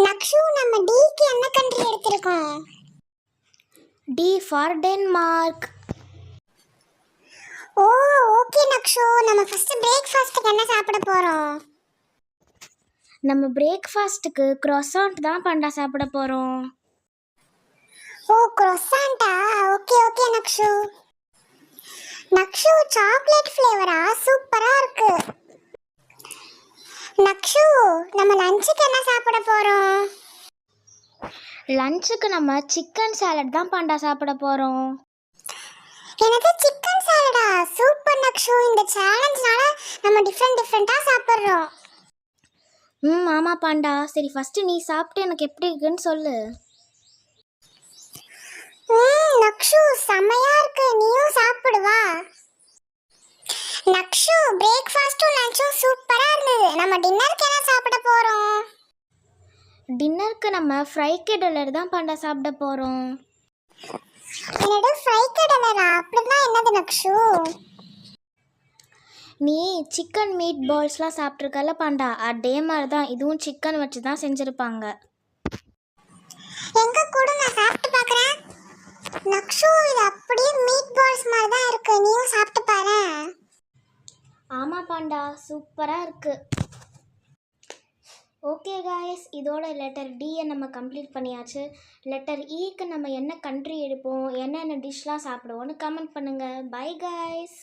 நக்ஷு, நம்ம டிக்கு என்ன கண்ட்ரி எடுத்திருக்கோம்? D for Denmark. Oh okay Nakshu, நம்ம ஃபர்ஸ்ட் பிரேக்ஃபாஸ்ட்க்கு என்ன சாப்பிட போறோம்? நம்ம பிரேக்ஃபாஸ்ட்டுக்கு croissant தான் பண்டா சாப்பிட போகிறோம். ஓ croissant-ஆ? Okay okay Nakshu. Nakshu, chocolate ஃப்ளேவரா? சூப்பரா இருக்கு. நக்ஷு, நம்ம லஞ்சுக்கு என்ன சாப்பிட போறோம்? லஞ்சுக்கு நம்ம சிக்கன் சாலட் தான் பண்டா சாப்பிட போகிறோம். எனக்கு சிக்கன் சாலடா? சூப்பர் நக்ஷு, இந்த சேலஞ்ச்னால நம்ம டிஃப்ரெண்டா சாப்பிடுறோம். ஆமாம் பாண்டா. சரி, ஃபஸ்ட்டு நீ சாப்பிட்டு எனக்கு எப்படி இருக்குன்னு சொல்லு. நக்ஷு, செமையா இருக்கு, நீயும் சாப்பிடு வா. நக்ஷு, பிரேக்ஃபாஸ்டும் லஞ்சும் சூப்பரா இருந்தது. நம்ம டின்னருக்கு என்ன சாப்பிட போறோம்? டின்னருக்கு நம்ம ஃப்ரை கடலர் தான் பண்டா சாப்பிட போகிறோம். என்னது ஃப்ரை கடலரா? அப்படின்னா என்னது நக்ஷு? நீ சிக்கன் மீட் பால்ஸ்லாம் சாப்பிட்ருக்கல பாண்டா, அதே மாதிரி தான் இதுவும் சிக்கன் வச்சு தான் செஞ்சுருப்பாங்க. எங்க கூட நான் சாப்பிட்டு பார்க்கறேன். நக்ஷு, இது அப்படியே மீட் பால்ஸ் மாதிரி தான் இருக்கு, நீயும் சாப்பிட்டு பாரு. ஆமாம் பாண்டா, சூப்பராக இருக்குது. ஓகே காய்ஸ், இதோட லெட்டர் டியை நம்ம கம்ப்ளீட் பண்ணியாச்சு. லெட்டர் ஈக்கு நம்ம என்ன கண்ட்ரி எடுப்போம், என்னென்ன டிஷ்லாம் சாப்பிடுவோன்னு கமெண்ட் பண்ணுங்கள். By guys.